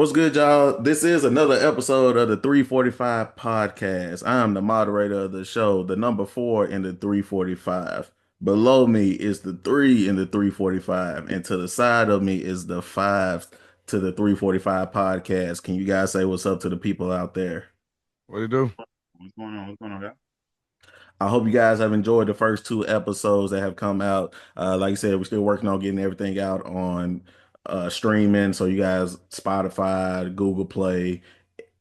What's good, y'all? This is another episode of the 345 podcast. I am the moderator of the show, the number four in the 345. Below me is the three in the 345, and to the side of me is the five to the 345 podcast. Can you guys say what's up to the people out there? What do you do? What's going on? What's going on, guys? I hope you guys have enjoyed the first two episodes that have come out. Like I said, we're still working on getting everything out on streaming. So you guys, Spotify, Google Play,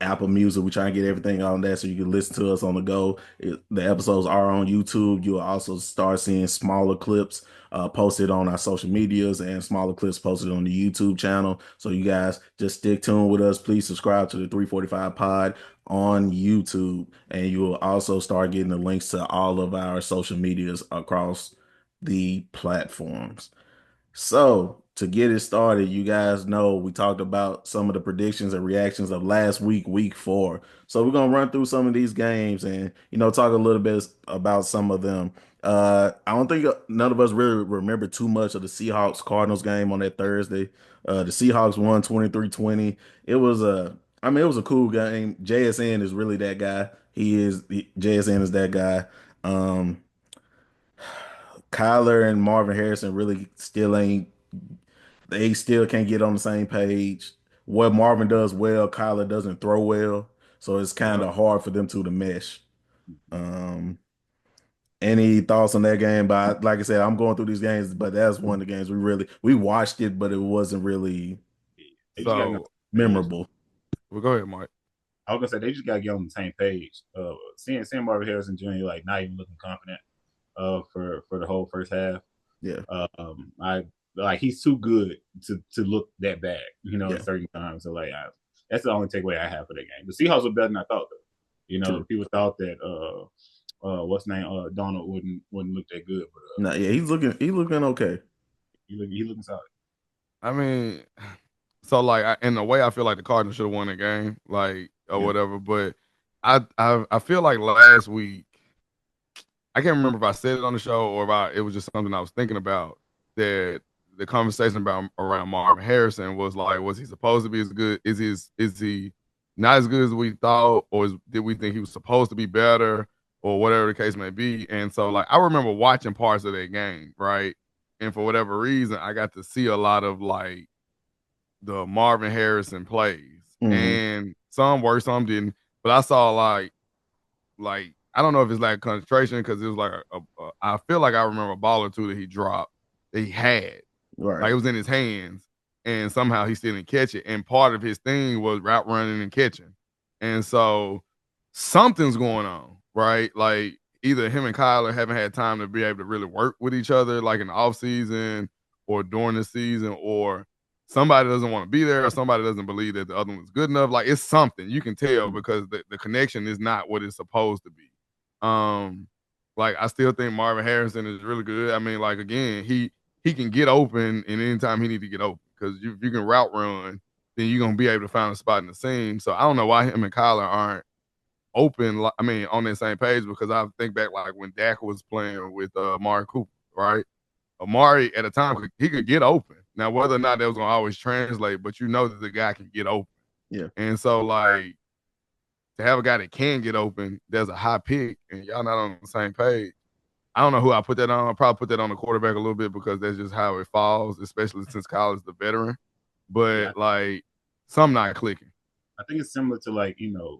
Apple Music. We try and get everything on that so you can listen to us on the go. The episodes are on YouTube. You'll also start seeing smaller clips posted on our social medias and smaller clips posted on the YouTube channel. So you guys just stick tuned with us. Please subscribe to the 345 Pod on YouTube, and you will also start getting the links to all of our social medias across the platforms. So, to get it started, you guys know we talked about some of the predictions and reactions of last week, week four. So, we're going to run through some of these games and, talk a little bit about some of them. I don't think none of us really remember too much of the Seahawks Cardinals game on that Thursday. The Seahawks won 23-20. It was it was a cool game. JSN is really that guy. JSN is that guy. Um, Kyler and Marvin Harrison really still ain't they still can't get on the same page. What Marvin does well, Kyler doesn't throw well. So it's kind Yep. of hard for them two to mesh. Um, any thoughts on that game? But like I said, I'm going through these games, but that's one of the games we watched it, but it wasn't really They just got to get on So, the same page. memorable. well, go ahead, Mike. I was gonna say they just got to get on the same page. Seeing Marvin Harrison Jr. like not even looking confident. For the whole first half. Yeah, I like he's too good to look that bad. yeah, at certain times. So that's the only takeaway I have for that game. The Seahawks were better than I thought though. true. People thought that what's name Donald wouldn't look that good, but No, yeah, he's looking okay. he looking solid. I mean, so like, in a way, I feel like the Cardinals should have won the game, like or Yeah, whatever. But I feel like last week, I can't remember if I said it on the show or if it was just something I was thinking about. That the conversation about around Marvin Harrison was like, was he supposed to be as good? Is he not as good as we thought, or did we think he was supposed to be better, or whatever the case may be? And so, like, I remember watching parts of that game, right? And for whatever reason, I got to see a lot of like the Marvin Harrison plays, hmm, and some worked, some didn't. But I saw like I don't know if it's like concentration because it was like I feel like I remember a ball or two that he dropped that he had like right. it was in his hands, and somehow he still didn't catch it. And part of his thing was route running and catching, and so something's going on, right? Like either him and Kyler haven't had time to be able to really work with each other, like in the off season or during the season, or somebody doesn't want to be there, or somebody doesn't believe that the other one's good enough. Like it's something you can tell because the connection is not what it's supposed to be. Um, like I still think Marvin Harrison is really good. I mean, like again, he can get open and anytime he need to get open because if you can route run, then you're gonna be able to find a spot in the seam. So I don't know why him and Kyler aren't open. I mean, on that same page because I think back like when Dak was playing with Amari Cooper, right? Amari at a time he could get open. Now whether or not that was gonna always translate, but you know that the guy can get open. Yeah. And so like to have a guy that can get open, there's a high pick, and y'all not on the same page. I don't know who I put that on. I probably put that on the quarterback a little bit because that's just how it falls, especially since Kyle is the veteran. Yeah, But like, some not clicking. I think it's similar to like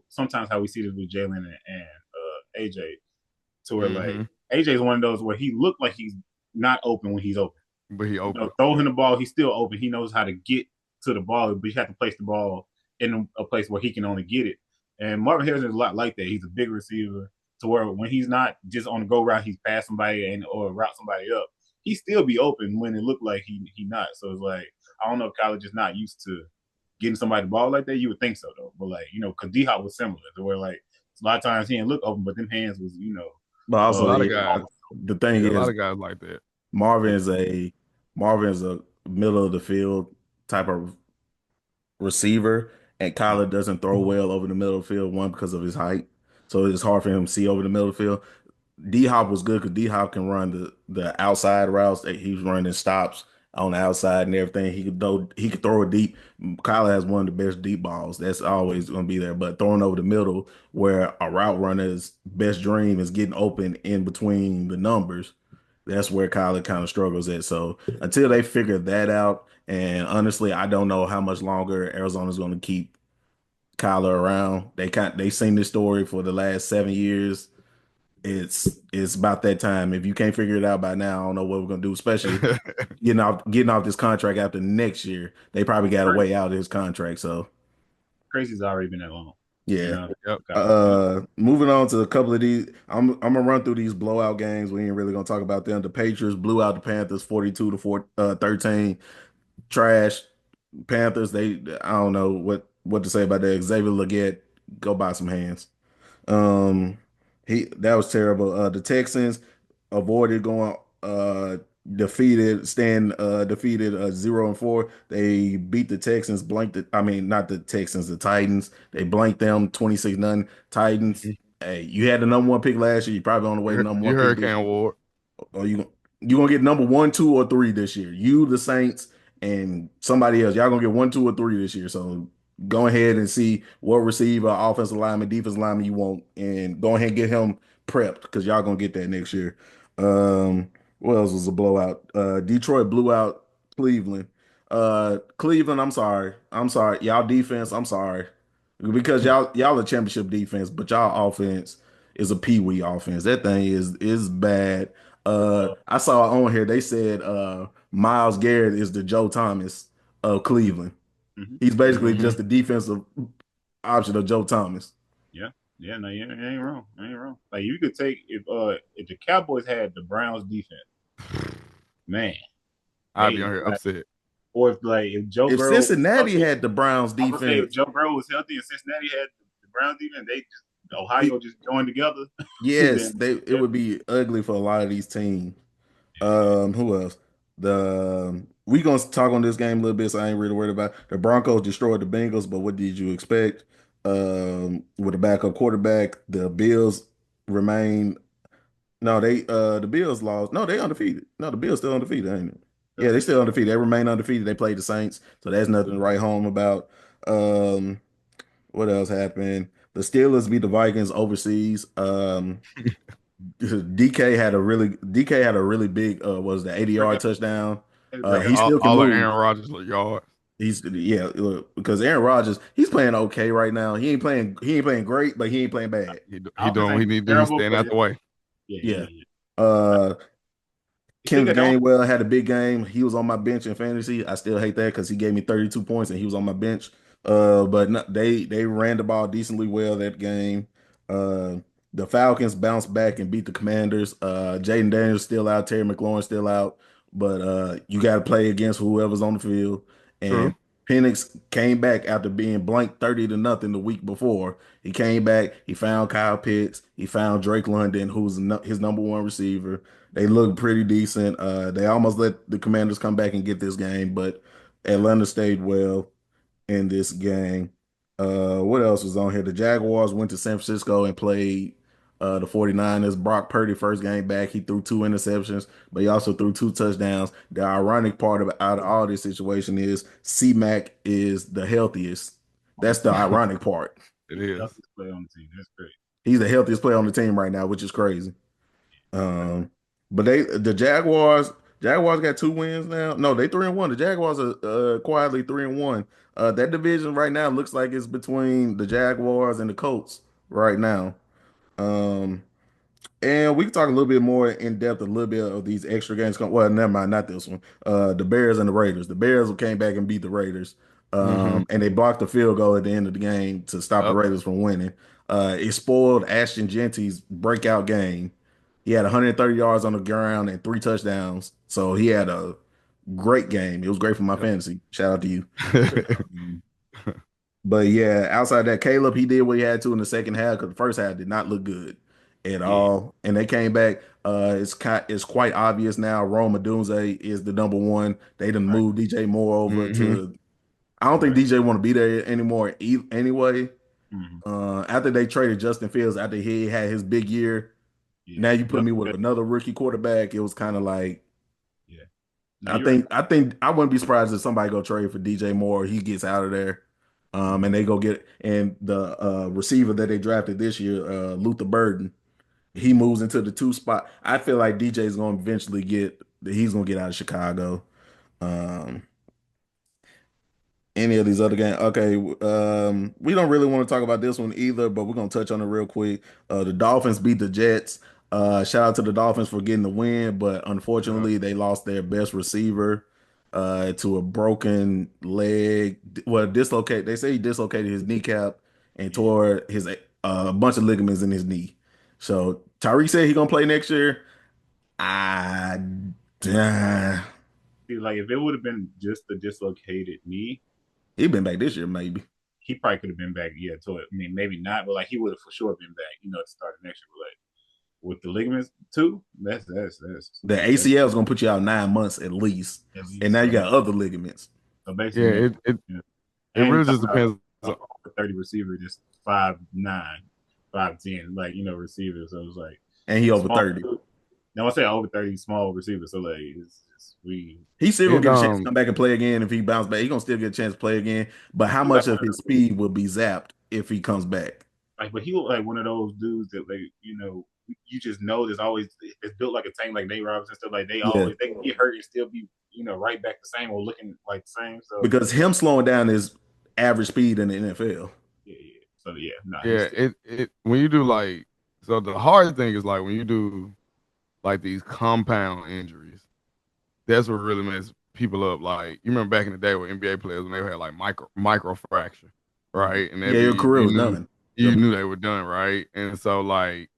sometimes how we see this with Jalen and AJ, to where like Mm-hmm. AJ is one of those where he looked like he's not open when he's open. But he open. Throw him the ball, he's still open. He knows how to get to the ball, but you have to place the ball in a place where he can only get it. And Marvin Harrison is a lot like that. He's a big receiver to where when he's not just on the go route, he's pass somebody and or route somebody up. He still be open when it looked like he not. So it's like I don't know if Kyler just not used to getting somebody the ball like that. You would think so though, but like because D Hop was similar to where like a lot of times he didn't look open, but them hands was But A also, lot of yeah, guys, the thing yeah, a lot is, of guys like that. Marvin is a Marvin is a middle of the field type of receiver, and Kyler doesn't throw well over the middle of the field. One, because of his height, so it's hard for him to see over the middle of the field. D Hop was good because D Hop can run the outside routes that he's running stops on the outside and everything. He could throw it deep. Kyler has one of the best deep balls. That's always going to be there. But throwing over the middle, where a route runner's best dream is getting open in between the numbers, that's where Kyler kind of struggles at. So until they figure that out, and honestly, I don't know how much longer Arizona's going to keep Kyler around. They've seen this story for the last 7 years. It's about that time. If you can't figure it out by now, I don't know what we're gonna do, especially getting off this contract after next year. They probably got a way out of his contract. So Crazy's already been that long. You yeah. know, Yep. Moving on to a couple of these. I'm gonna run through these blowout games. We ain't really gonna talk about them. The Patriots blew out the Panthers 42 to 13. Trash. Panthers, I don't know what to say about that. Xavier Legette, go buy some hands. Um, that was terrible. The Texans avoided going defeated 0-4. They beat the Texans, I mean not the Texans, the Titans. They blanked them 26 nothing. Titans. Hey, you had the number one pick last year. You probably on the way to number You one pick this Hurricane Ward. or you gonna get number 1, 2, or 3 this year. You, the Saints, and somebody else. Y'all gonna get 1, 2, or 3 this year. So go ahead and see what receiver, offensive lineman, defensive lineman you want, and go ahead and get him prepped because y'all gonna get that next year. What else was a blowout? Detroit blew out Cleveland. Cleveland, I'm sorry. I'm sorry. Y'all defense, I'm sorry. Because y'all a championship defense, but y'all offense is a pee-wee offense. That thing is bad. I saw on here they said Myles Garrett is the Joe Thomas of Cleveland. Mm-hmm. He's basically just the defensive option of Joe Thomas. Yeah, no, you ain't wrong. You ain't wrong. Like you could take if the Cowboys had the Browns defense, man, I'd be on here upset. Or if Joe If Burrow, Cincinnati had the Browns I would say if defense, Joe Burrow was healthy and Cincinnati had the Browns defense, Ohio just joined together. yes, Then it would be ugly for a lot of these teams. Who else? We gonna talk on this game a little bit, so I ain't really worried about it. The Broncos destroyed the Bengals, but what did you expect? With a backup quarterback, the Bills remain. No, the Bills lost. No, they undefeated. No, the Bills still undefeated, ain't it? Yeah, they still undefeated. They remain undefeated. They played the Saints, so there's nothing to write home about. Um, what else happened? The Steelers beat the Vikings overseas. DK had a really big was the 80-yard touchdown. He All, still can all of move. Aaron Rodgers' yards. Look, because Aaron Rodgers, he's playing okay right now. He ain't playing great, but he ain't playing bad. He doing what he need to do. He's staying out the way. Yeah. Yeah. Kenneth Gainwell had a big game. He was on my bench in fantasy. I still hate that because he gave me 32 points and he was on my bench. But no, they ran the ball decently well that game. Uh, the Falcons bounced back and beat the Commanders. Jaden Daniels still out, Terry McLaurin still out, but you got to play against whoever's on the field. True. And Penix came back after being blanked 30-0 the week before. He came back. He found Kyle Pitts. He found Drake London, who's his number one receiver. They look pretty decent. They almost let the Commanders come back and get this game, but Atlanta stayed well in this game. What else was on here? The Jaguars went to San Francisco and played the 49ers. Brock Purdy, first game back, he threw 2 interceptions, but he also threw 2 touchdowns. The ironic part out of all this situation is C-Mac is the healthiest. That's the ironic part. It is. Play on the team. That's great. He's the healthiest player on the team right now, which is crazy. But the Jaguars got 2 wins now. No, they 3-1. The Jaguars are quietly 3-1. That division right now looks like it's between the Jaguars and the Colts right now. Um, and we can talk a little bit more in depth, a little bit of these extra games. Well, never mind, not this one. The Bears and the Raiders. The Bears came back and beat the Raiders. And they blocked the field goal at the end of the game to stop the Raiders from winning. It spoiled Ashton Genty's breakout game. He had 130 yards on the ground and 3 touchdowns. So he had a great game. It was great for my fantasy. Shout out to you. But yeah, outside that, Caleb, he did what he had to in the second half because the first half did not look good at all. And they came back. It's quite obvious now. Rome Odunze is the number one. They done moved DJ Moore over to. I don't think DJ want to be there anymore anyway. After they traded Justin Fields, after he had his big year. Now you put me with another rookie quarterback. It was kind of like, No, I you're right. think I think I wouldn't be surprised if somebody go trade for DJ Moore. He gets out of there, and they go get and the receiver that they drafted this year, Luther Burden. He moves into the two spot. I feel like DJ's going to eventually get. He's going to get out of Chicago. Um, any of these other games. Okay, we don't really want to talk about this one either, but we're gonna touch on it real quick. The Dolphins beat the Jets. Shout out to the Dolphins for getting the win, but Yeah. unfortunately they lost their best receiver to a broken leg. Well, dislocate. They say he dislocated his kneecap and Yeah. tore his a bunch of ligaments in his knee. So Tyreek said he gonna play next year. I, uh, See, like if it would have been just the dislocated knee, he been back this year maybe. he probably could have been back. Yeah, to it. I mean, maybe not, but like he would have for sure been back. You know, to start next year. But like with the ligaments too, The that's ACL is gonna put you out 9 months at least, at and least. now you got other ligaments. So Yeah, basically, yeah. it And really just depends. over 30 receiver, just 5'9", 5'10", like receiver. So it's like And he over small. 30. No, I say over 30, small receiver. So like we. He's still gonna It get a chance to come back and play again if he bounce back. He's gonna still get a chance to play again. But how He like much of his speed will be zapped if he comes back? but he look like one of those dudes that like you just know there's always it's built like a tank like Nate Robinson stuff like Yeah, they can get hurt and still be right back the same or looking like the same. So because him slowing down is average speed in the NFL. yeah. So yeah, nah, he's Yeah, still it when you do like so the hard thing is like when you do like these compound injuries, that's what really messes people up. Like you remember back in the day with NBA players when they had like micro fracture, right? And that Yeah, your be career was done. you knew they were done, right? And so like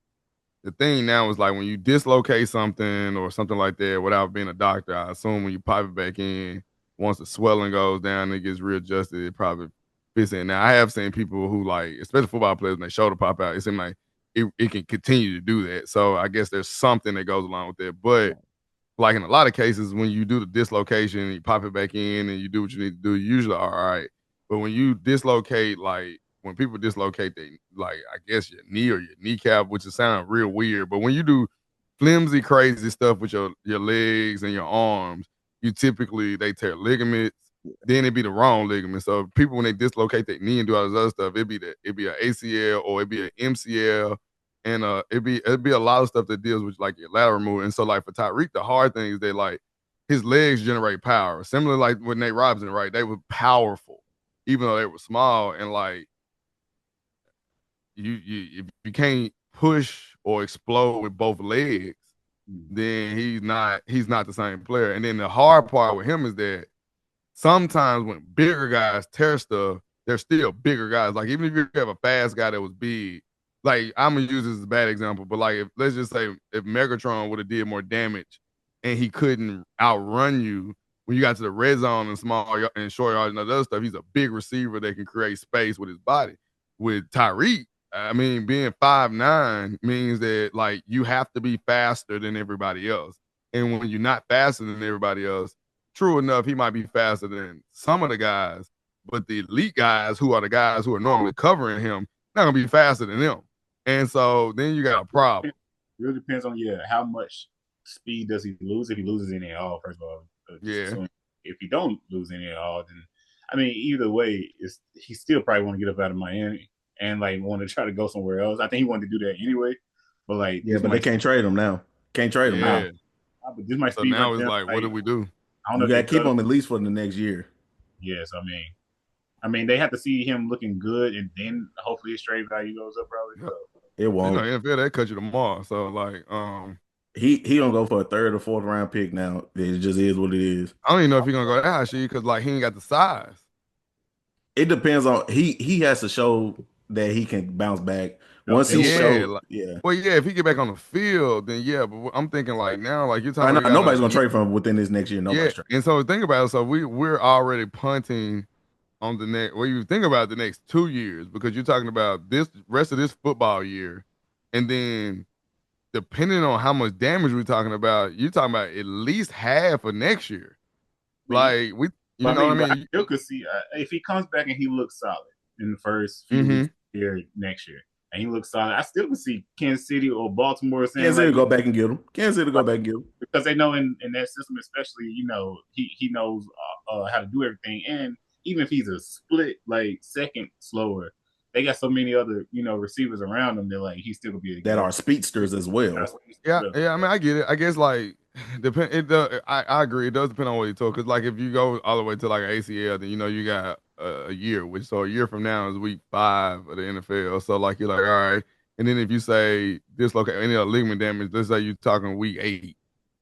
the thing now is like when you dislocate something or something like that without being a doctor, I assume when you pop it back in, once the swelling goes down, it gets readjusted, it probably fits in. Now I have seen people who like, especially football players, when they shoulder pop out, it seems like it can continue to do that. So I guess there's something that goes along with that. But like in a lot of cases, when you do the dislocation and you pop it back in and you do what you need to do, you usually are all right. But when you dislocate, like when people dislocate, they like I guess your knee or your kneecap, which is sound real weird. But when you do flimsy, crazy stuff with your legs and your arms, you typically they tear ligaments. Then it be the wrong ligament. So people when they dislocate their knee and do all this other stuff, it'd be an ACL or it'd be an MCL and it'd be a lot of stuff that deals with like your lateral movement. And so like for Tyreek, the hard thing is that like his legs generate power. Similar like with Nate Robinson, right? They were powerful, even though they were small. And like you if you can't push or explode with both legs, then he's not the same player. And then the hard part with him is that sometimes when bigger guys tear stuff, they're still bigger guys. Like even if you have a fast guy that was big, like I'm gonna use this as a bad example, but like if let's just say if Megatron would have did more damage and he couldn't outrun you when you got to the red zone and small and short yards and other stuff, he's a big receiver that can create space with his body. With Tyreek, I mean, being 5'9" means that like you have to be faster than everybody else. And when you're not faster than everybody else, true enough, he might be faster than some of the guys, but the elite guys who are the guys who are normally covering him, not gonna be faster than them. And so then you got a problem. it really depends on how much speed does he lose if he loses any at all. First of all, Yeah. if he don't lose any at all, then I mean either way, he still probably want to get up out of Miami and like want to try to go somewhere else. I think he wanted to do that anyway, but like Yeah, but they can't trade him now. Can't trade him now. Yeah. But this might So speed now right it's there. like, what do we do? I don't know You if got they to keep cut him at least for the next year. Yes, I mean they have to see him looking good, and then hopefully his trade value goes up probably. Yep. So. It You won't. know, NFL they cut you tomorrow. So like, He don't go for a third or fourth round pick now. It just is what it is. I don't even know if he's gonna go that high, because like he ain't got the size. It depends on he has to show that he can bounce back. Once he Yeah, shows, like, yeah. well, yeah, if he get back on the field, then yeah. But I'm thinking like now, like you're talking Right about, now, nobody's gonna trade for him within this next year. yeah. Nobody's trading. And so think about it. So we're already punting on the next. Well, you think about the next 2 years because you're talking about this rest of this football year, and then depending on how much damage we're talking about, you're talking about at least half of next year. Like you know what I mean? You could see if he comes back and he looks solid in the first few Mm-hmm. weeks here next year, and he looks solid. I still can see Kansas City or Baltimore saying Kansas City go back and get him. Kansas City go back and get him because they know in that system, especially, he knows how to do everything. And even if he's a split like second slower, they got so many other receivers around him that like he's still gonna be that are speedsters as well. Yeah. I mean, I get it. I guess like depend. It does. I agree. It does depend on what you told. Because like if you go all the way to like an ACL, then you got a year. Which so a year from now is week 5 of the NFL. So like you're like all right. And then if you say dislocate any other ligament damage, let's say you're talking week 8.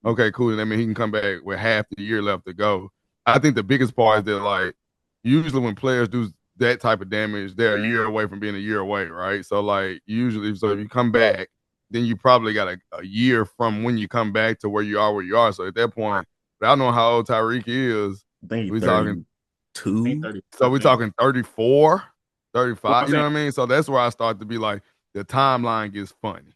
Okay, cool. And I mean he can come back with half the year left to go. I think the biggest part is that like usually when players do that type of damage, they're a year away from being a year away, right? So like usually, so if you come back, then you probably got a year from when you come back to where you are. So at that point, I don't know how old Tyreek is. I think we're talking 2. So we're talking 34, 35. You know what I mean? So that's where I start to be like, the timeline gets funny.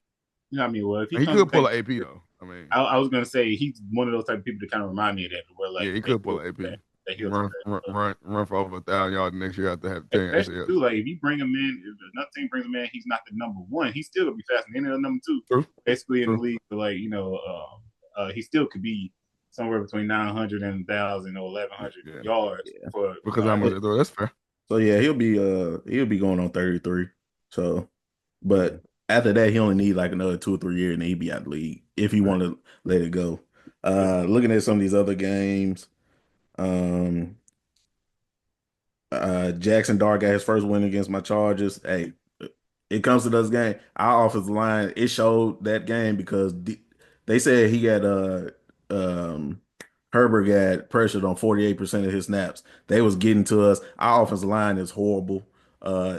You know what I mean? Well, if he could pull an AP though. I mean, I was gonna say he's one of those type of people that kind of remind me of that. Where like, yeah, he could pull an AP. Run for over 1,000 yards next year after having 10 ACLs. Too, like if you bring him in, if another team brings him in, he's not the number 1. He's still gonna be faster than the number 2. True. Basically in the league, but like he still could be somewhere between 900 and 1,000 or 1,100 yards for because how much they throw. That's fair. So yeah, he'll be going on 33. So, but after that, he only need like another 2 or 3 years, and he'd be out of the league if he want to let it go. Looking at some of these other games. Jackson Dart got his first win against my Chargers. Hey, it comes to this game. Our offensive line, it showed that game because they said he got Herbert got pressured on 48% of his snaps. They was getting to us. Our offensive line is horrible.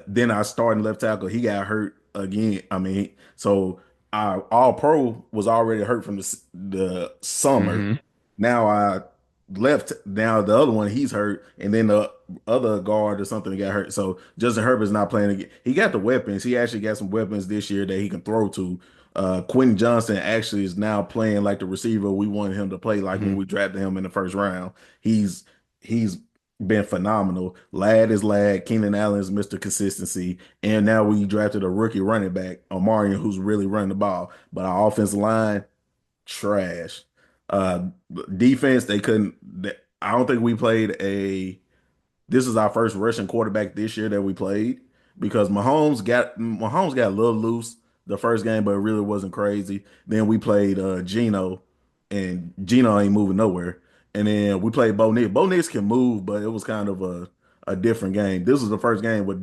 Then our starting left tackle, he got hurt again. I mean, so our all pro was already hurt from the summer. Mm-hmm. Now now the other one, he's hurt, and then the other guard or something got hurt. So Justin Herbert's not playing again. He got the weapons. He actually got some weapons this year that he can throw to. Quentin Johnson actually is now playing like the receiver we wanted him to play, like when we drafted him in the first round. He's been phenomenal. Lad is Lad. Keenan Allen is Mr. Consistency. And now we drafted a rookie running back, Omarion, who's really running the ball. But our offensive line, trash. Defense, they couldn't. I don't think we played this is our first rushing quarterback this year that we played because Mahomes got a little loose the first game, but it really wasn't crazy. Then we played Geno, and Geno ain't moving nowhere. And then we played Bo Nix. Bo Nix can move, but it was kind of a different game. This was the first game where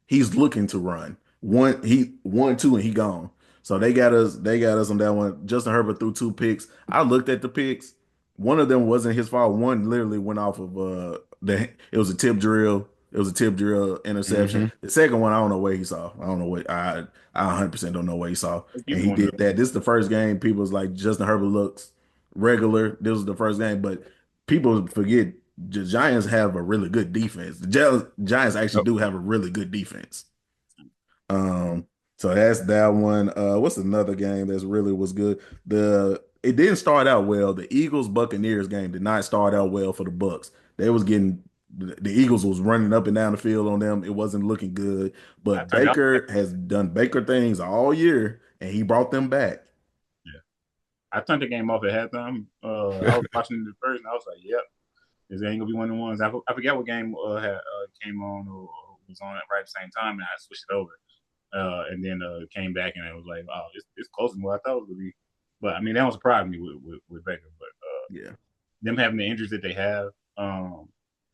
he's looking to run. 1-2 and he gone. So they got us on that one. Justin Herbert threw 2 picks. I looked at the picks. One of them wasn't his fault. One literally went off of it was a tip drill. It was a tip drill interception. Mm-hmm. The second one, I don't know what he saw. I don't know what I 100% don't know what he saw. And he did that. This is the first game. People was like, Justin Herbert looks regular. This was the first game, but people forget the Giants have a really good defense. The Giants actually do have a really good defense. So that's that one. What's another game that's really was good? It didn't start out well. The Eagles Buccaneers game did not start out well for the Bucs. They was getting the Eagles was running up and down the field on them. It wasn't looking good. But Baker has done Baker things all year, and he brought them back. Yeah, I turned the game off at halftime. I was watching the first, and I was like, "Yep, this ain't gonna be one of the ones." I forget what game came on or was on at right at the same time, and I switched it over. And then came back and it was like, oh, it's closer than what I thought it would be. But I mean, that don't surprise me with Baker. But yeah, them having the injuries that they have.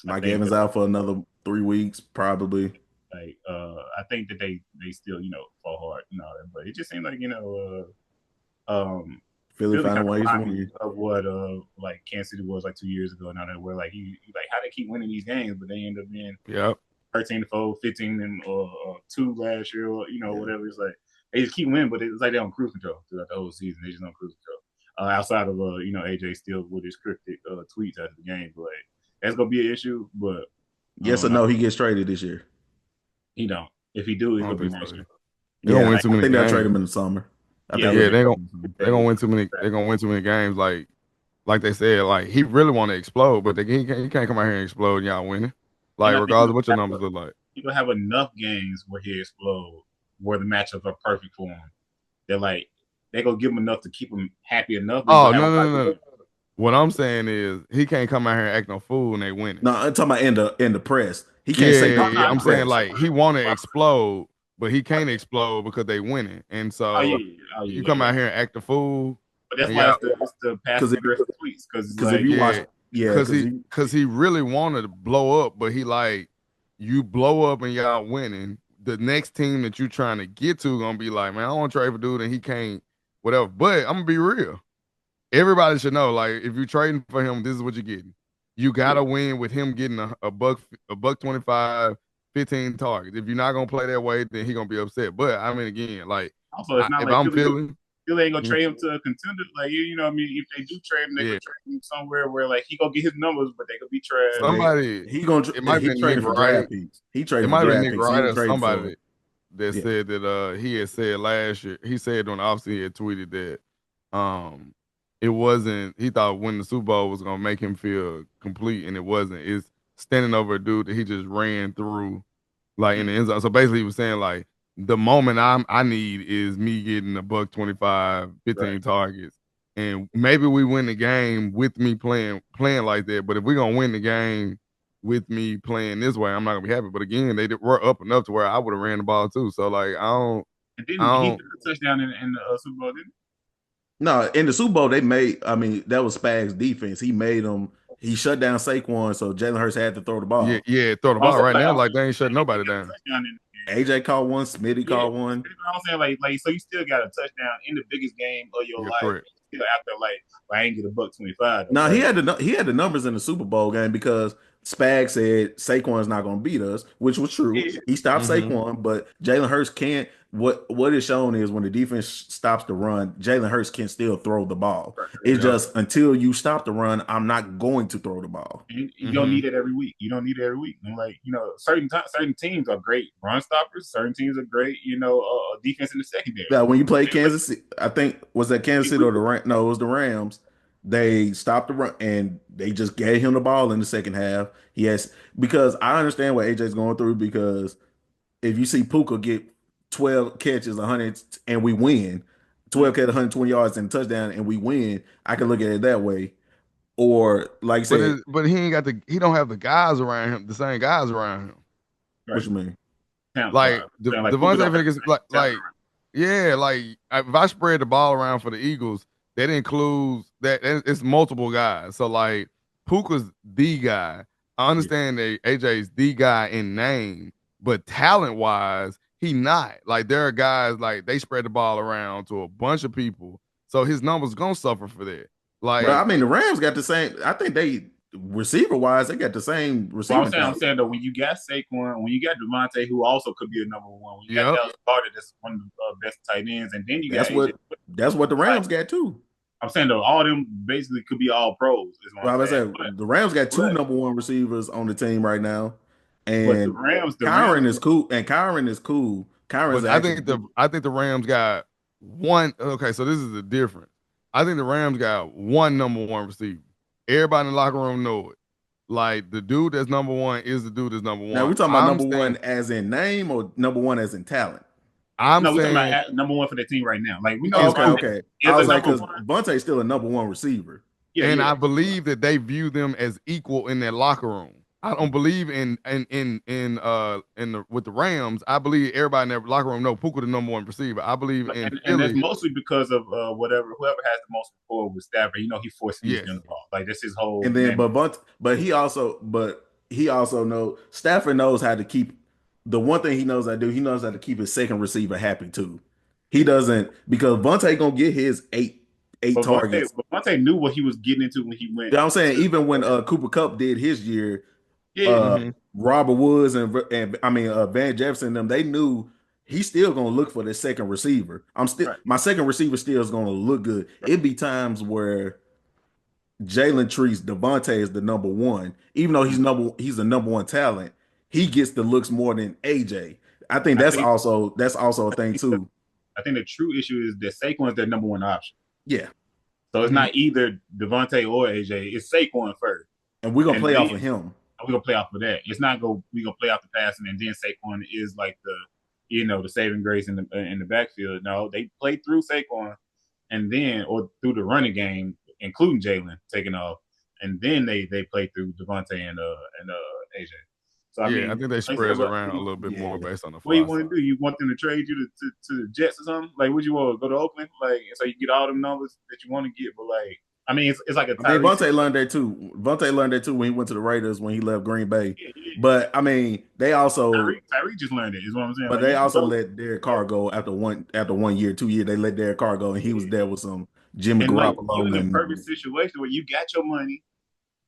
Mike Evans out for another 3 weeks, probably. Like I think that they still fall hard and all that, but it just seemed like Philly found ways of what like Kansas City was like 2 years ago. Now that where like you like how they keep winning these games, but they end up being 13-4, 15-2 last year, or whatever. It's like they just keep winning, but it's like they're on cruise control throughout the whole season. They just on cruise control. Outside of AJ still with his cryptic tweets after the game, but like, that's gonna be an issue. But yes or no, he gets traded this year. He don't. If he do, he's gonna be next year. They don't win too many. I think games. they'll trade him in the summer. They're gonna win too many. They're gonna win too many games. Like they said, like he really want to explode, but he can't come out here and explode. And y'all winning. Like regardless of what your numbers look like, He gonna have enough games where he explode where the matchups are perfect for him. They're like they gonna give him enough to keep him happy enough. But Oh no. What I'm saying is he can't come out here and act no fool and they winning. No, I'm talking about in the press. He can't say Yeah. nothing in the I'm saying press. like he want to explode, but he can't explode because they winning. And so you come out here and act a fool. But that's why it's the passive aggressive tweets because if you watch, because he really wanted to blow up, but he like you blow up and y'all winning. The next team that you trying to get to gonna be like, man, I want to trade for dude and he can't, whatever. But I'm gonna be real. Everybody should know, like, if you're trading for him, this is what you're getting. You gotta win with him getting a buck 25, 15 targets. If you're not gonna play that way, then he gonna be upset. But I mean, again, like, also it's not if like I'm feeling. Philly ain't gonna trade him to a contender. Like you know what I mean? If they do trade him, they gonna trade him somewhere where like he gonna get his numbers, but they could be trash. Somebody it might be Nick Wright. He traded for draft Nick picks. Wright or somebody that said that he had said last year. He said on the offseason he had tweeted that it wasn't. He thought winning the Super Bowl was gonna make him feel complete, and it wasn't. It's standing over a dude that he just ran through, like in the end zone. So basically, he was saying like, the moment I need is me getting a buck 25, 15 targets. And maybe we win the game with me playing like that. But if we're gonna win the game with me playing this way, I'm not gonna be happy. But again, they were up enough to where I would have ran the ball too. So like I don't. And didn't he threw a touchdown in the Super Bowl, didn't he? No, in the Super Bowl they made. I mean, that was Spags' defense. He made them. He shut down Saquon, so Jalen Hurts had to throw the ball. Yeah, throw the ball right now. Like they ain't shutting nobody down. AJ caught one, Smitty caught one. I'm saying like so you still got a touchdown in the biggest game of your life. Correct. Still after like I ain't get a buck 25. No, he had the numbers in the Super Bowl game because Spags said Saquon's not going to beat us, which was true. Yeah. He stopped Saquon, but Jalen Hurts can't. What is shown is when the defense stops the run, Jalen Hurts can still throw the ball. It's just until you stop the run, I'm not going to throw the ball. You don't need it every week. You don't need it every week. And like certain teams are great run stoppers. Certain teams are great. Defense in the secondary. Yeah, when you play Kansas City, I think was that Kansas City or the Rams? No, it was the Rams. They stopped the run and they just gave him the ball in the second half. Yes, because I understand what AJ's going through because if you see Puka get 12 catches, 100, and we win, 12 catches, 120 yards and a touchdown, and we win, I can look at it that way. Or like I said, but he don't have the guys around him, the same guys around him. What you mean? Like Devontae is like if I spread the ball around for the Eagles, that includes that it's multiple guys. So like Puka's the guy. I understand that AJ's the guy in name, but talent wise, he not. Like there are guys like they spread the ball around to a bunch of people, so his numbers gonna suffer for that. Like I mean, the Rams got the same. I think they receiver wise, they got the same receiver. Well, I'm saying though, when you got Saquon, when you got Devontae, who also could be a number one, when you got Dallas Carter, that's one of the best tight ends, and then you got that's what the Rams got too. I'm saying though, all of them basically could be all pros. Well, I said the Rams got two number one receivers on the team right now, and Kyron is cool. And Kyron is cool. I think the Rams got one. Okay, so this is the difference. I think the Rams got one number one receiver. Everybody in the locker room know it. Like the dude that's number one is the dude that's number one. Now we're talking about number one as in name or number one as in talent. We're talking about number one for the team right now. Like we know. Okay. I was like, because Vontae's still a number one receiver. I believe that they view them as equal in their locker room. I don't believe with the Rams. I believe everybody in their locker room know Puka the number one receiver. I believe and that's mostly because of whoever has the most rapport with Stafford. He forces him the ball. Like that's his whole. And then, but he also knows Stafford knows how to keep. The one thing he knows how to do, he knows how to keep his second receiver happy too. He doesn't because Vontae gonna get his eight targets. But Vontae knew what he was getting into when he went. I'm saying even when Cooper Kupp did his year. Robert Woods and Van Jefferson, they knew he's still gonna look for the second receiver. My second receiver still is gonna look good. It'd be times where Jalen treats Devontae as the number one, even though he's a number one talent. He gets the looks more than AJ. I think that's also a thing too. I think the true issue is that Saquon's their number one option. Yeah. So it's not either Devontae or AJ. It's Saquon first, and we're gonna play off of him. We're gonna play off of that. It's not we're gonna play off the passing, and then Saquon is like the saving grace in the backfield. No, they played through Saquon, and then or through the running game, including Jalen taking off, and then they played through Devontae and AJ. So I Yeah, I mean, think they like I said, spread it around a little bit more Yeah. based on the what do you fly want side. to do? You want them to trade you to the Jets or something? Like, would you want to go to Oakland? Like, so you get all them numbers that you want to get, but like, I mean, it's like a I mean, Tyree Vontae situation. learned that too. Vontae learned that too when he went to the Raiders when he left Green Bay. Yeah, yeah. But I mean, Tyree just learned it. Is what I'm saying. Like, they you can also go, let Derek yeah, Carr go after 1 year, 2 year. They let Derek Carr go, and he was yeah. there with some Jimmy And like, you're in Garoppolo the and perfect situation where you got your money,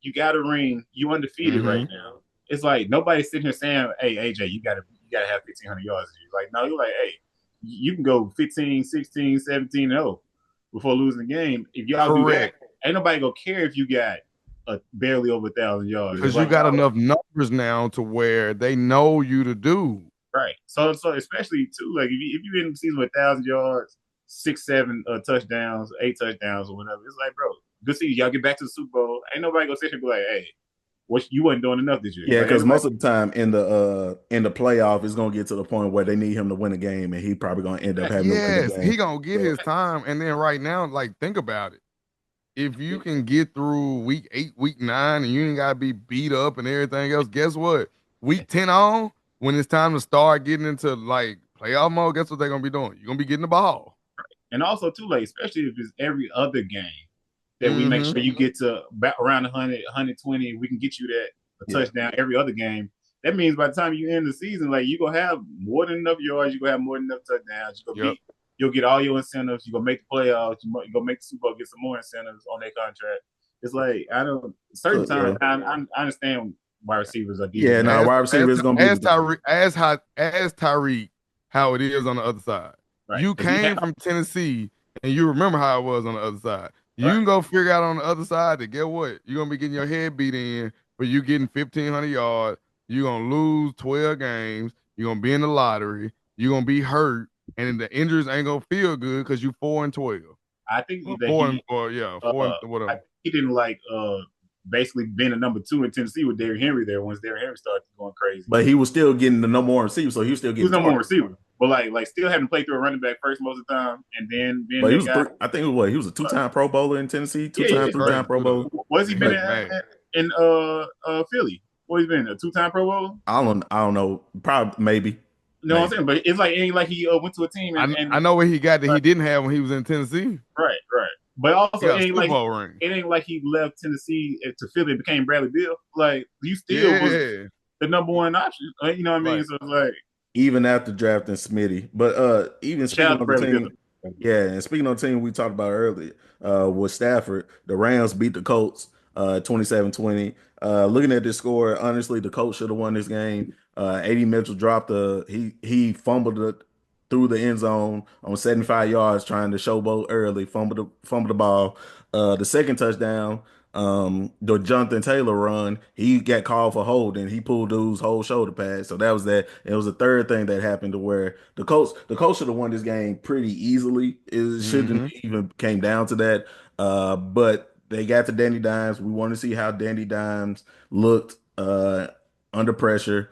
you got a ring, you undefeated right Mm-hmm. now. It's like nobody's sitting here saying, "Hey, AJ, you gotta have 1,500 yards." Like, no, you're like, "Hey, you can go 15, 16, 17, 0 before losing the game. If y'all do that, Correct. ain't nobody gonna care if you got barely over 1,000 yards. It's Because you like got y'all, enough numbers now to where they know you to do. right? So especially too, like if you in the season with 1,000 yards, 6, 7 touchdowns, 8 touchdowns or whatever, it's like, bro, good season. Y'all get back to the Super Bowl. Ain't nobody gonna sit here and be like, "Hey, what you wasn't doing enough this year." yeah, Like, ain't because nobody. most of the time in the playoff, it's gonna get to the point where they need him to win a game, and he probably gonna end up having to win the Yes, game. he gonna get So his time. And then right now, like think about it. If you can get through week 8, week 9, and you ain't gotta be beat up and everything else, guess what? Week 10 on, when it's time to start getting into like playoff mode, guess what they're gonna be doing? You're gonna be getting the ball. And also too, like especially if it's every other game that we make Mm-hmm. sure you get to around 100, 120, we can get you that a yeah, touchdown every other game. That means by the time you end the season, like you gonna have more than enough yards, you gonna have more than enough touchdowns. Yep. You'll get all your incentives. You gonna make the playoffs. You gonna make the Super Bowl, get some more incentives on their contract. It's like I don't certain so times yeah, I understand why receivers are yeah. deviating. Now As wide as receiver is gonna be as the guy, Tyreek how it is on the other side. Right? You Because he came had from Tennessee and you remember how it was on the other side. You right. can go figure out on the other side that get what? You're gonna be getting your head beat in, but you getting 1,500 yards. You're gonna lose 12 games. You're gonna be in the lottery. You're gonna be hurt, and the injuries ain't gonna feel good because you 4-12. I think Or that four he and or yeah, four uh and I whatever. think he didn't like basically being a number 2 in Tennessee with Derrick Henry there once Derrick Henry started going crazy. but he was still getting the number one receiver, so he was still He was getting number one targets. receiver. But like still having to play through a running back first most of the time and then being But he that was guy. three. I think it was what he was a two-time Pro Bowler in Tennessee, Yeah, two-time, yeah. That's three-time crazy Pro too though. Bowler. What's he He been Like make mad. in Philly? What he been? A 2-time Pro Bowl? I don't know, probably You know what I'm maybe. saying? But it's like it ain't like he went to a team I and know what he got that right, he didn't have when he was in Tennessee. right. But He also got a Super Bowl ring. it ain't like he left Tennessee to Philly and became Bradley Bill. Like you still was Yeah. the number one option. You know what I mean? Right. So it's like Even after drafting Smitty. But even shout out speaking to of the Bradley Bill. team, yeah, and speaking of the team we talked about earlier, with Stafford, the Rams beat the Colts 27-20. Looking at this score, honestly, the Colts should have won this game. AD Mitchell dropped he fumbled it through the end zone on 75 yards trying to showboat early, fumbled the ball. The second touchdown, the Jonathan Taylor run, he got called for holding. He pulled dude's whole shoulder pad. So that was that. It was the third thing that happened to where the Colts should have won this game pretty easily. It shouldn't Mm-hmm. even came down to that. But they got to Danny Dimes. We want to see how Danny Dimes looked under pressure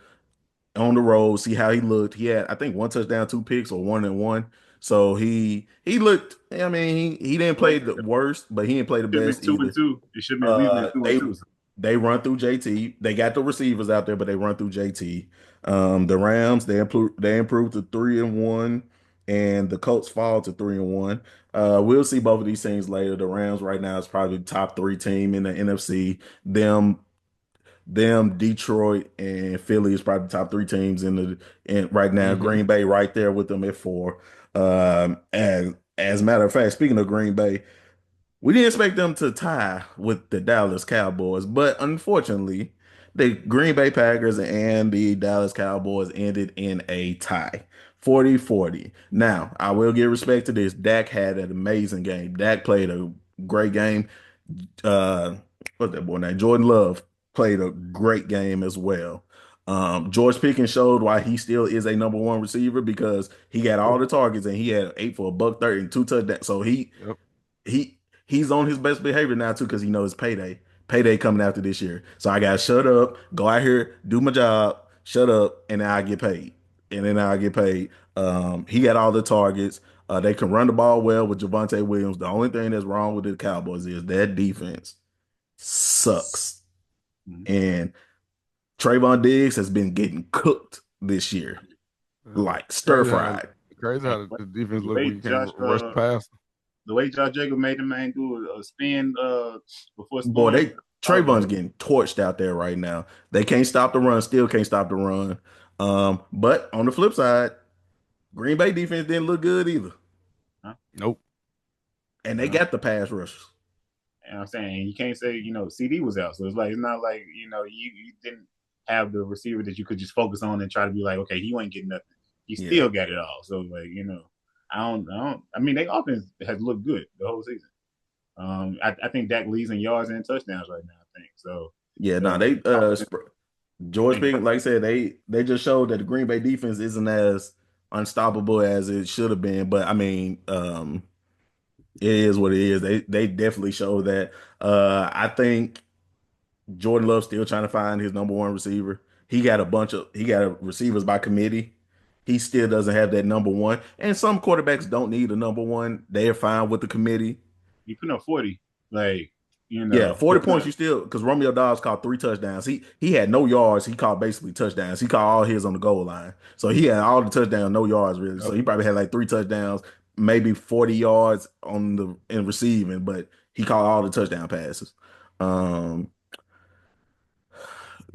on the road, see how he looked. He had, I think, one touchdown, two picks, or 1-1. So he looked. I mean, he didn't Well, play it the worst, but he didn't play the should have been best two and either. two. It should have been leaving Uh, at two and they two. they run through JT. They got the receivers out there, but they run through JT. The Rams they improved to 3-1, and the Colts fall to 3-1. We'll see both of these teams later. The Rams right now is probably the top three team in the NFC. Them Detroit and Philly is probably the top three teams in right now. Mm-hmm. Green Bay right there with them at four. As a matter of fact, speaking of Green Bay, we didn't expect them to tie with the Dallas Cowboys, but unfortunately, the Green Bay Packers and the Dallas Cowboys ended in a tie. 40-40. Now, I will give respect to this. Dak had an amazing game. Dak played a great game. uh what's that boy name? Jordan Love played a great game as well. George Pickens showed why he still is a number one receiver because he got all the targets and he had 8 for $130 and 2 touchdowns. So Yep. he he's on his best behavior now too because he knows payday coming after this year. So I gotta shut up, go out here, do my job, shut up, and then I get paid. And then I get paid. He got all the targets. They can run the ball well with Javonte Williams. The only thing that's wrong with the Cowboys is that defense sucks. Mhm. And Trayvon Diggs has been getting cooked this year, Yeah. like stir fried. Crazy Hey, how the defense the look way when you can't Josh rush the pass. the way Josh Jacob made the man do a spin before Boy, scoring, I was Trayvon's like, getting torched out there right now. They can't stop the run, still can't stop the run. But on the flip side, Green Bay defense didn't look good either. huh? Nope. And they Yeah. got the pass rushers. And I'm saying you can't say CD was out, so it's not like you didn't have the receiver that you could just focus on and try to be like, okay, he ain't getting nothing. He Yeah. still got it all. So like I mean, their offense has looked good the whole season. I think Dak leads in yards and touchdowns right now. I think so. Yeah, no, Uh, they I George think Pickens, like I said, they just showed that the Green Bay defense isn't as unstoppable as it should have been. But I mean, it is what it is. They definitely show that. I think Jordan Love's still trying to find his number one receiver. He got receivers by committee. He still doesn't have that number one. And some quarterbacks don't need a number one. They're fine with the committee. you put up 40, like Yeah, 40 points you still because Romeo Dobbs caught 3 touchdowns. He had no yards. He caught basically touchdowns. He caught all his on the goal line. So he had all the touchdowns, no yards really. So he probably had like 3 touchdowns, maybe 40 yards on the in receiving, but he caught all the touchdown passes. Um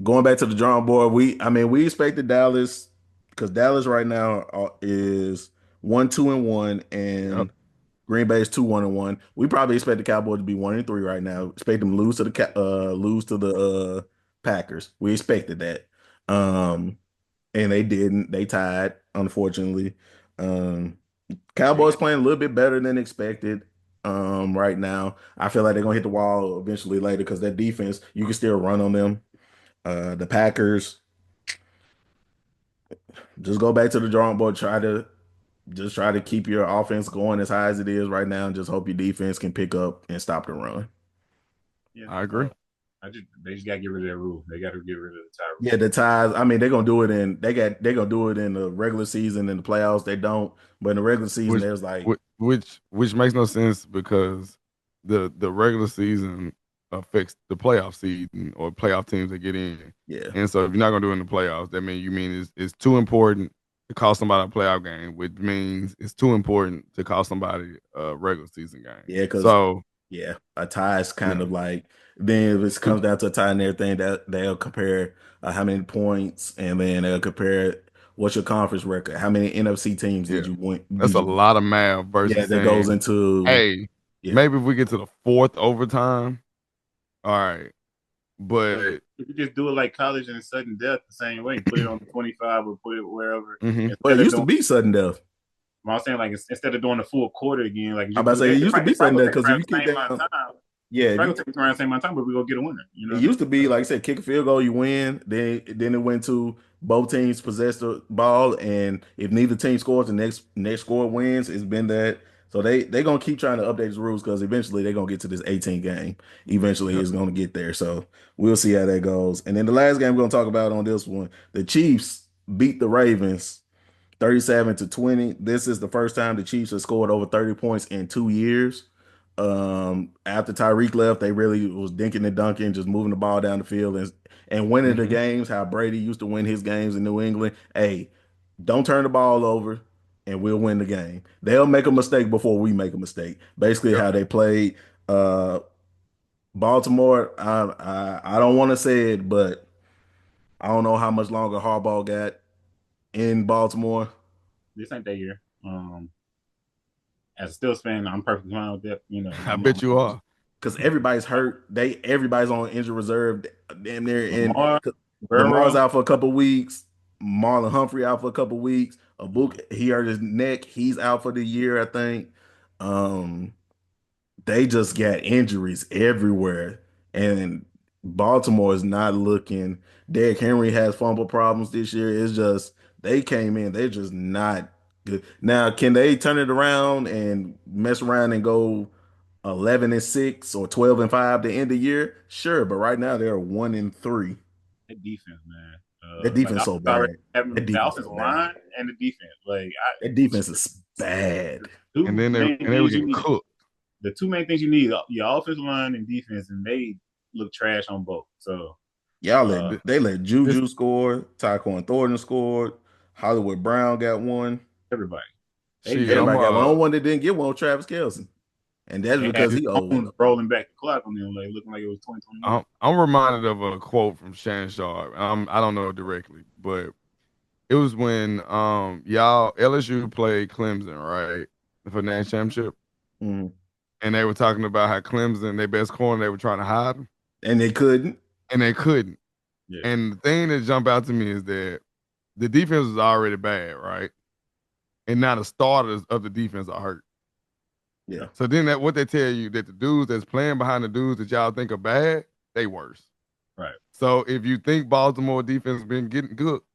Going back to the drawing board, we expected Dallas because Dallas right now is 1-2-1 Yep. and Green Bay is 2-1-1. We probably expect the Cowboys to be 1-3 right now. Expect them to lose to the Packers. We expected that. Um and they didn't. They tied, unfortunately. Um they Cowboys got playing a little bit better than expected. Right now. I feel like they're gonna hit the wall eventually later because that defense, you can still run on them. The Packers, just go back to the drawing board. Try to keep your offense going as high as it is right now, and just hope your defense can pick up and stop the run. yeah. I agree. They just gotta get rid of that rule. They gotta get rid of the tie rule. Yeah, the ties. I mean, they're gonna do it in the regular season. In the playoffs, they don't. But in the regular season, Which there's like, which makes no sense because the regular season affects the playoff season or playoff teams that get in. yeah, And so if you're not gonna do it in the playoffs, that means you mean it's too important to cost somebody a playoff game, which means it's too important to cost somebody a regular season game. yeah, because So yeah, a tie is kind yeah, of like then if it comes down to a tie and everything, that they'll compare how many points, and then they'll compare what's your conference record, how many NFC teams yeah, did you win? that's a lot of math Yeah, versus that goes saying, into hey, yeah. maybe if we get to the fourth overtime, all right, But but if you just do it like college and sudden death the same way, put it on the 25 or put it wherever mhm. Well, instead it of used to doing. be sudden death. I was saying like instead of doing the full quarter again, like I'm just about to do say it it. used to be It probably sudden gonna death take because if around you the kick same amount of down, time. yeah, It's if probably you gonna take around the same amount of time, but we gonna get a winner. it used to be like I said, kick a field goal, you win. Then it went to both teams possess the ball, and if neither team scores, the next score wins. It's been that. So they gonna keep trying to update the rules because eventually they're gonna get to this 18 game. Eventually Yep. it's gonna get there. So we'll see how that goes. And then the last game we're gonna talk about on this one, the Chiefs beat the Ravens 37-20. This is the first time the Chiefs have scored over 30 points in 2 years. After Tyreek left, they really was dinking and dunking, just moving the ball down the field and winning the Mhm. games. How Brady used to win his games in New England. Hey, don't turn the ball over, and we'll win the game. They'll make a mistake before we make a mistake. Basically, Yep. how they played Baltimore. I don't want to say it, but I don't know how much longer Harbaugh got in Baltimore. This ain't that year. As a Steelers fan, I'm perfectly fine with that. I bet you are. Because everybody's hurt. Everybody's on injured reserve. Damn near in. Lamar, 'Cause Lamar's Burrow, out for a couple weeks. Marlon Humphrey out for a couple weeks. Abuk he hurt his neck. He's out for the year, I think. Um, they just got injuries everywhere, and Baltimore is not looking. Derrick Henry has fumble problems this year. It's just they came in. They're just not good. Now, can they turn it around and mess around and go 11-6 or 12-5 to end the year? Sure, but right now they're 1-3. that defense, man. That Like defense the so offense already bad. That having the defense offensive so bad. line and the defense. Like That defense is bad. And two then main they were things you getting need. cooked. The two main things you need, your offensive line and defense, and they look trash on both. So Y'all Th- they let This Juju score, Tyquan Thornton scored, Hollywood Brown got one. everybody, they shit, just I'm Everybody got one. The only one that didn't get one was Travis Kelce. And that's they had because this he old. rolling back the clock on them, like looking like it was 2021. I'm reminded of a quote from Shannon Sharp. I don't know it directly, but it was when y'all LSU played Clemson, right? For the national championship. Mhm. And they were talking about how Clemson, their best corner, they were trying to hide him, And they couldn't. and they couldn't. Yeah, And the thing that jumped out to me is that the defense was already bad, right? And now the starters of the defense are hurt. Yeah. So then that what they tell you that the dudes that's playing behind the dudes that y'all think are bad, they worse. right. So if you think Baltimore defense been getting cooked,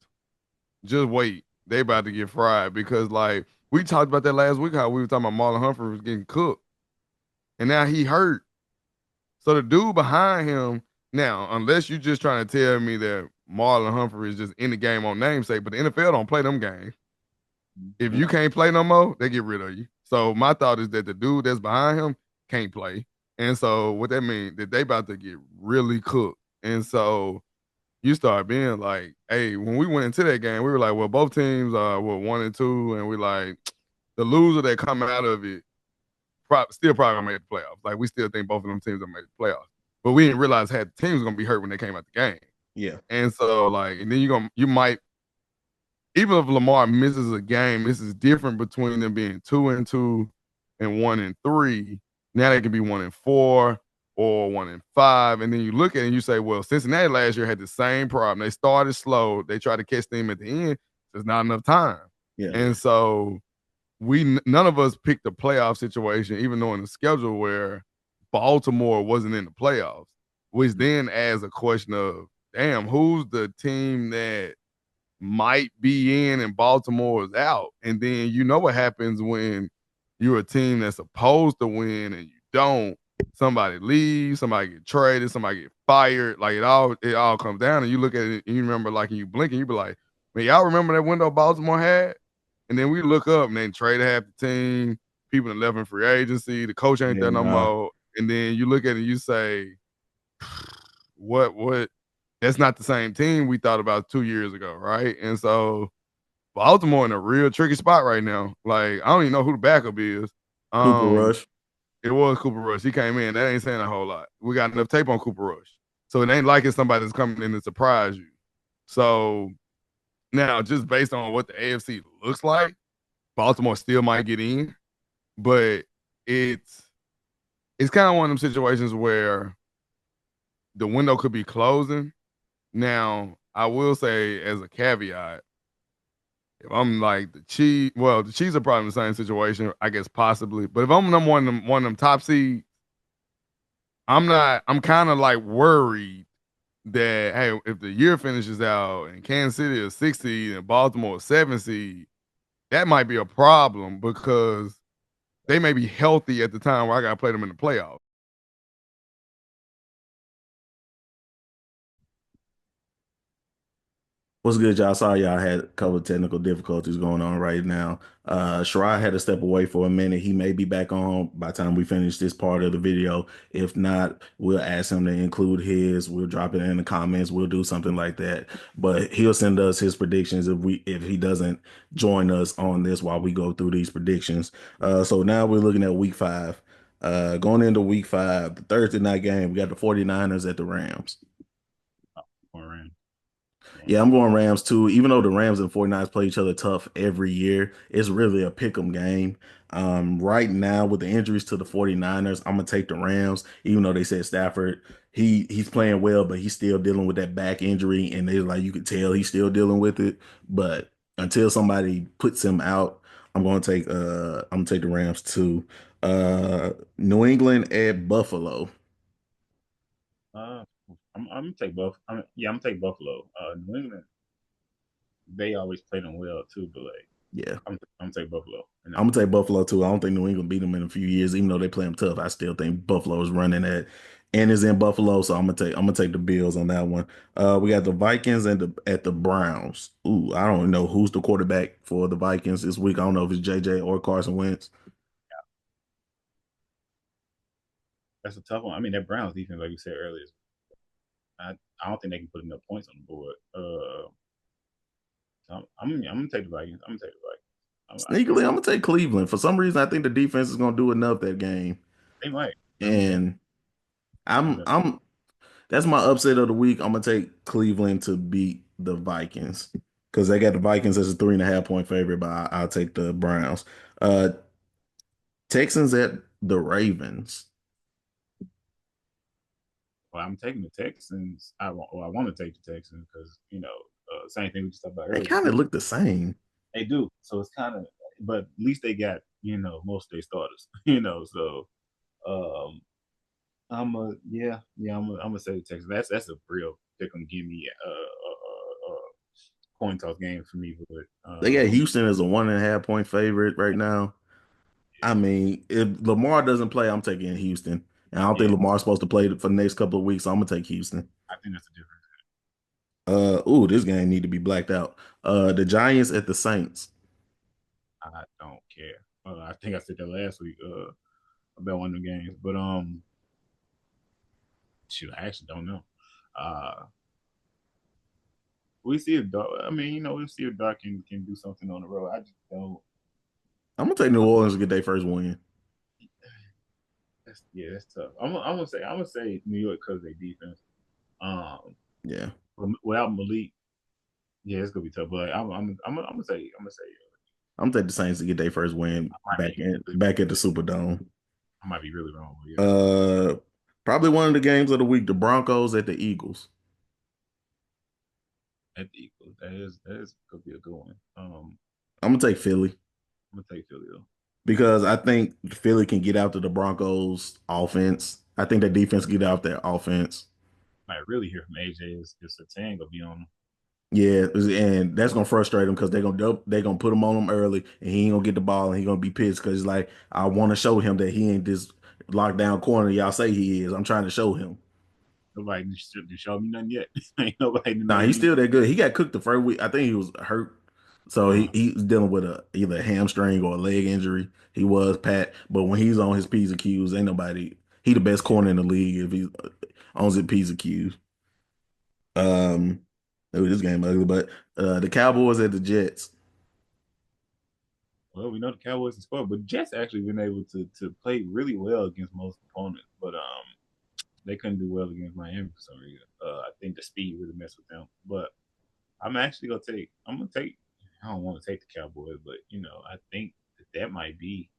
just wait. They about to get fried because like we talked about that last week how we were talking about Marlon Humphrey was getting cooked. And now he hurt. So the dude behind him, now, unless you're just trying to tell me that Marlon Humphrey is just in the game on namesake, but the NFL don't play them games. If you can't play no more, they get rid of you. So my thought is that the dude that's behind him can't play. And so what that means that they about to get really cooked. And so you start being like, hey, when we went into that game, we were like, well, both teams are 1-2, and we like the loser that come out of it still probably gonna make the playoffs. Like we still think both of them teams are make the playoffs. But we didn't realize had the teams gonna be hurt when they came out the game. Yeah. And so like, and then you might even if Lamar misses a game, this is different between them being 2-2 and 1-3. Now they can be 1-4 or 1-5. And then you look at it and you say, well, Cincinnati last year had the same problem. They started slow. They tried to catch them at the end. There's not enough time. Yeah. And so none of us picked a playoff situation, even though in the schedule where Baltimore wasn't in the playoffs, which then adds a question of, damn, who's the team that might be in and Baltimore is out? And then you know what happens when you're a team that's supposed to win and you don't. Somebody leaves, somebody get traded, somebody get fired. Like it all comes down, and you look at it and you remember, like, and you blink and you be like, man, y'all remember that window Baltimore had? And then we look up and they traded half the team, people that left in free agency, the coach ain't there no more. And then you look at it and you say, what that's not the same team we thought about 2 years ago, right? And so Baltimore in a real tricky spot right now. Like I don't even know who the backup is. Cooper Rush. It was Cooper Rush. He came in. That ain't saying a whole lot. We got enough tape on Cooper Rush. So it ain't like it's somebody that's coming in to surprise you. So now, just based on what the AFC looks like, Baltimore still might get in, but it's kind of one of them situations where the window could be closing. Now, I will say as a caveat, if I'm like the Chiefs, well, the Chiefs are probably in the same situation, I guess possibly. But if I'm number one of them top seeds, I'm kind of like worried that, hey, if the year finishes out and Kansas City is 6 seed and Baltimore is 7 seed, that might be a problem because they may be healthy at the time where I got to play them in the playoffs. What's good, y'all? Sorry, y'all had a couple of technical difficulties going on right now. Shirai had to step away for a minute. He may be back on by the time we finish this part of the video. If not, we'll ask him to include his. We'll drop it in the comments. We'll do something like that. But he'll send us his predictions if he doesn't join us on this while we go through these predictions. So now we're looking at week 5. Going into week 5, the Thursday night game, we got the 49ers at the Rams. Yeah, I'm going Rams too. Even though the Rams and 49ers play each other tough every year, it's really a pick 'em game. Right now, with the injuries to the 49ers, I'm gonna take the Rams, even though they said Stafford, he's playing well, but he's still dealing with that back injury, and they like you could tell he's still dealing with it. But until somebody puts him out, I'm gonna take the Rams too. New England at Buffalo. Uh, I'm gonna take both. I'm gonna take Buffalo. New England, they always play them well too, but like, Yeah. I'm gonna take Buffalo. I'm gonna take Buffalo too. I don't think New England beat them in a few years, even though they play them tough. I still think Buffalo is running that. and it's in Buffalo, so I'm gonna take the Bills on that one. We got the Vikings and the Browns. Ooh, I don't know who's the quarterback for the Vikings this week. I don't know if it's JJ or Carson Wentz. That's a tough one. I mean, that Browns defense, like you said earlier, I don't think they can put enough points on the board. I'm gonna take the Vikings. I'm gonna take the Vikings. I Sneakily, think I'm gonna take Cleveland. For some reason, I think the defense is gonna do enough that game. they might. I mean, they And might I'm better. I'm that's my upset of the week. I'm gonna take Cleveland to beat the Vikings because they got the Vikings as a 3.5 point favorite, but I'll take the Browns. Uh, Texans at the Ravens. Well, I'm taking the Texans. I want to take the Texans because same thing we just talked about They earlier. kind of look the same. They do. So it's kind of, but at least they got most of their starters. So um, I'm gonna say the Texans. That's a real pick 'em. Give me coin toss game for me, but They got Houston as a 1.5 point favorite right now. I mean, if Lamar doesn't play, I'm taking Houston. And I don't think yeah, Lamar's supposed to play for the next couple of weeks, so I'm gonna take Houston. I think that's the difference. Ooh, this game need to be blacked out. The Giants at the Saints. I don't care. I think I said that last week about one of the games, but shoot, I actually don't know. Uh, we see if Dark. I mean, we see if Dark can do something on the road. I just don't. I'm gonna take New Orleans to get their first win. That's tough. I'm gonna say New York because of their defense. Um, Yeah. without Malik, yeah, it's gonna be tough. But I'm gonna say I'm gonna take the Saints to get their first win I might be back at the Superdome. I might be really wrong, but yeah, Uh, Probably one of the games of the week, the Broncos at the Eagles. at the Eagles, that is gonna be a good one. I'm gonna take Philly I'm gonna take Philly though. because I think Philly can get out to the Broncos offense. I think the defense get out their offense. Might really hear from AJ is Satan gonna be on. Yeah, and that's gonna frustrate him because they're gonna put him on him early, and he ain't gonna get the ball, and he gonna be pissed because like I want to show him that he ain't this lockdown corner y'all say he is. I'm trying to show him. Nobody did show me nothing yet. Ain't nobody done Nah, made he's me. still that good. He got cooked the first week. I think he was hurt, so Uh, he's dealing with either a hamstring or a leg injury. He was Pat, but when he's on his P's and Q's, ain't nobody. He the best corner in the league if he owns his P's and Q's. Um, this game ugly, but the Cowboys at the Jets. well, we know the Cowboys can score, but Jets actually been able to play really well against most opponents, but they couldn't do well against Miami for some reason. I think the speed really messed with them. But I'm actually gonna take. I'm gonna take. I don't want to take the Cowboys, but I think that might be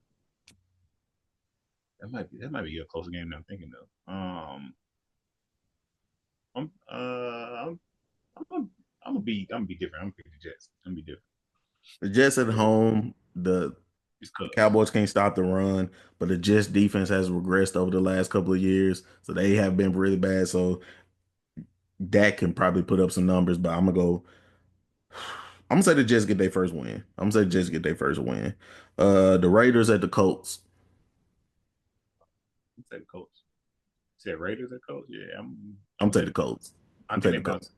that might be a closer game than I'm thinking of. I'm I'm gonna, I'm gonna be different. I'm gonna pick the Jets. I'm gonna be different. The Jets at home. It's The cuz. Cowboys can't stop the run, but the Jets defense has regressed over the last couple of years, so they have been really bad. So Dak can probably put up some numbers, but I'm gonna go. I'm gonna say the Jets get their first win. I'm gonna say the Jets get their first win. The Raiders at the Colts. I'm take the Colts. Said Raiders at Colts. Yeah, I'm I'm gonna take take the the Colts. Colts. I I'm think gonna they take the bounce. Colts.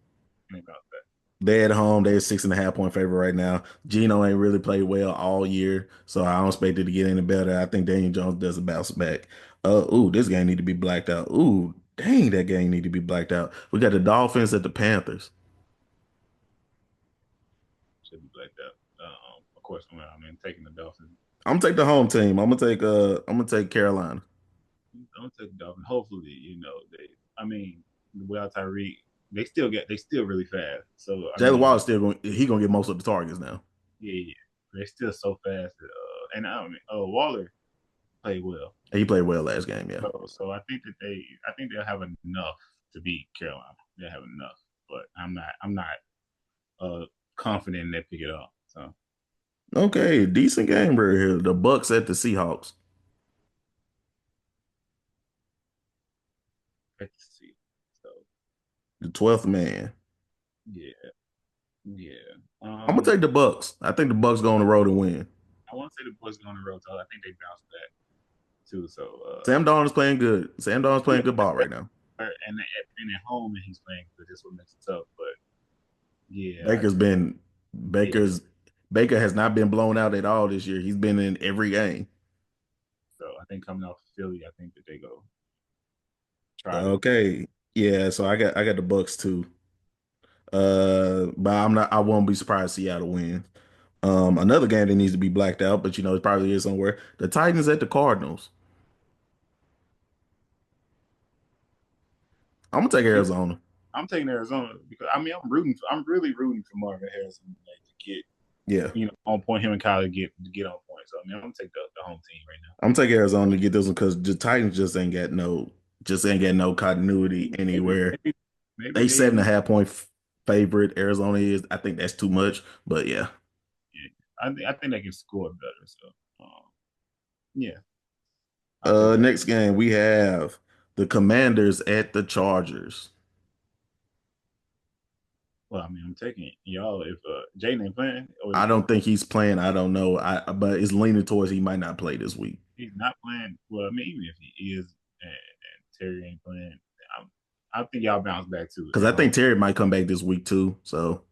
They bounce back. They at home. They're 6.5 point favorite right now. Gino ain't really played well all year, so I don't expect it to get any better. I think Daniel Jones does a bounce back. Ooh, this game need to be blacked out. Ooh, dang, that game need to be blacked out. We got the Dolphins at the Panthers. Should be blacked out. Of course, I mean taking the Dolphins. I'm gonna take the home team. I'm gonna take Carolina. I'm gonna take the Dolphins. Hopefully, they. I mean, without Tyreek, they still really fast. So I Jalen mean, Waddle still gonna get most of the targets now. yeah, they're still so fast. And I mean, Waller played well. He played well last game, yeah. So I think they'll have enough to beat Carolina. They'll have enough, but I'm not uh confident they pick it up. So Okay, decent game right here. The Bucks at the Seahawks. let's see. So The 12th man. yeah, yeah. I'm gonna take the Bucks. I think the Bucks go on the road and win. I want to say the boys go on the road, so I think they bounce back. too. So Sam Darnold's playing good. Sam Darnold's playing good ball right now. and at home and he's playing good. That's what makes it tough. But yeah, Baker's been yeah. Baker's Baker has not been blown out at all this year. He's been in every game. So I think coming off Philly, I think that they go try to. Okay. Yeah, so I got the Bucks too. But I won't be surprised to see Seattle win. Another game that needs to be blacked out, but it probably is somewhere. The Titans at the Cardinals. I'm gonna take Yeah, Arizona. I'm taking Arizona because I mean I'm really rooting for Marvin Harrison like, to get Yeah. on point. Him and Kyler get on point. So I mean I'm gonna take the home team right now. I'm taking Arizona to get this one because the Titans just ain't got no continuity Maybe anywhere. maybe maybe They they 7.5 point favorite. Arizona is. I think that's too much, but yeah. yeah, I think they can score better. So yeah, I'll take that. Next game we have the Commanders at the Chargers. Well, I mean I'm taking y'all if Jaden ain't playing or I don't think he's playing. I don't know. But it's leaning towards he might not play this week he's not playing. Well, I mean even if he is and Terry ain't playing, I'm, I think y'all bounce back to it because at I home. think Terry might come back this week too. So,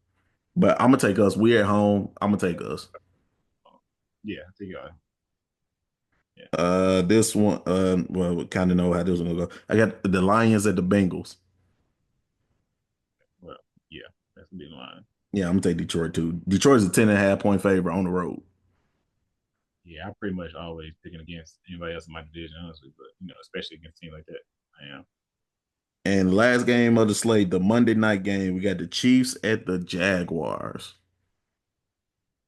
but I'm gonna take us. We at home. I'm gonna take us. Yeah, I think y'all. Yeah, This one. Well, we kind of know how this one will go. I got the Lions at the Bengals. well, yeah, that's a big line. Yeah, I'm gonna take Detroit too. Detroit's a 10.5 point favorite on the road. Yeah, I pretty much always picking against anybody else in my division, honestly. But especially against a team like that, I am. And last game of the slate, the Monday night game, we got the Chiefs at the Jaguars.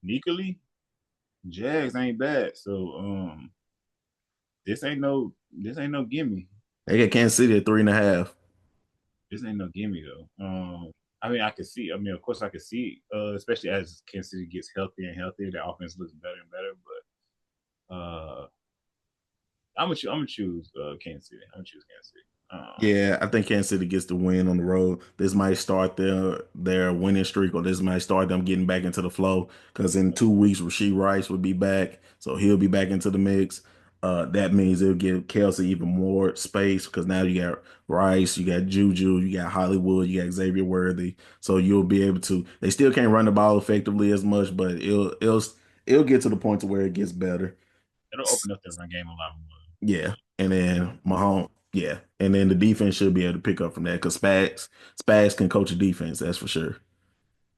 Sneakily, Jags ain't bad. So this ain't no gimme. They got Kansas City at 3.5. This ain't no gimme though. I mean, I can see. I mean, of course, I can see. Especially as Kansas City gets healthier and healthier, the offense looks better and better. But I'm gonna choose Kansas City. I'm gonna choose Kansas City. Yeah, I think Kansas City gets the win on the road. This might start their winning streak, or this might start them getting back into the flow. Because in 2 weeks, Rasheed Rice will be back, so he'll be back into the mix. That means it'll give Kelsey even more space because now you got Rice, you got Juju, you got Hollywood, you got Xavier Worthy. So you'll be able to. They still can't run the ball effectively as much, but it'll get to the point to where it gets better. It'll open up the run game a lot more. Yeah. And then Mahomes, yeah. And then the defense should be able to pick up from that because Spags can coach a defense, that's for sure.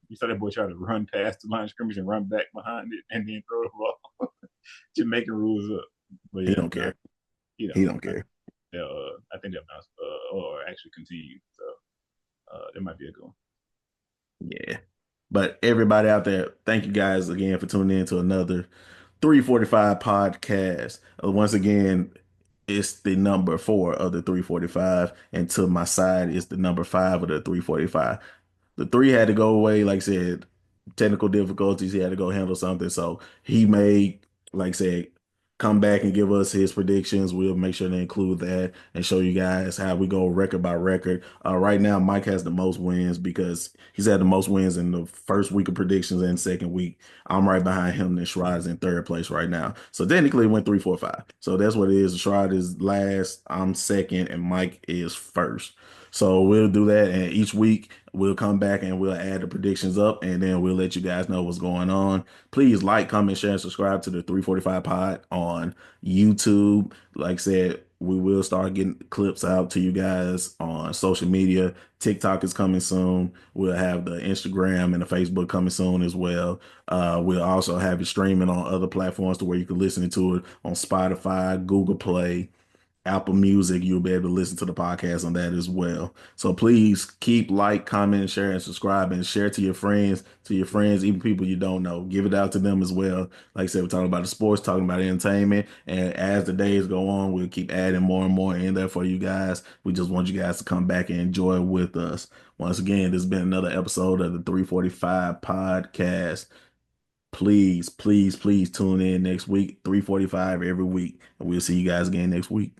You saw that boy try to run past the line of scrimmage and run back behind it and then throw the ball. Just making rules up. But He yeah, don't care. you He know, don't care. I think they'll bounce or actually continue. So that might be a good one. Yeah. But everybody out there, thank you guys again for tuning in to another 345 podcast. Once again, it's the number 4 of the 345, and to my side is the number 5 of the 345. The 3 had to go away, like I said, technical difficulties. He had to go handle something. So he may, like I said, come back and give us his predictions. We'll make sure to include that and show you guys how we go record by record. Right now, Mike has the most wins because he's had the most wins in the first week of predictions and second week. I'm right behind him. And Shride's in third place right now. So technically, it went 3, 4, 5. So that's what it is. Shride is last. I'm second, and Mike is first. So we'll do that, and each week we'll come back and we'll add the predictions up, and then we'll let you guys know what's going on. Please like, comment, share, and subscribe to the 345 Pod on YouTube. Like I said, we will start getting clips out to you guys on social media. TikTok is coming soon. We'll have the Instagram and the Facebook coming soon as well. We'll also have it streaming on other platforms to where you can listen to it on Spotify, Google Play, Apple Music. You'll be able to listen to the podcast on that as well. So please keep like, comment, share, and subscribe, and share to your friends, even people you don't know. Give it out to them as well. Like I said, we're talking about the sports, talking about entertainment, and as the days go on, we'll keep adding more and more in there for you guys. We just want you guys to come back and enjoy with us. Once again, this has been another episode of the 345 podcast. Please, please, please tune in next week, 345 every week, and we'll see you guys again next week.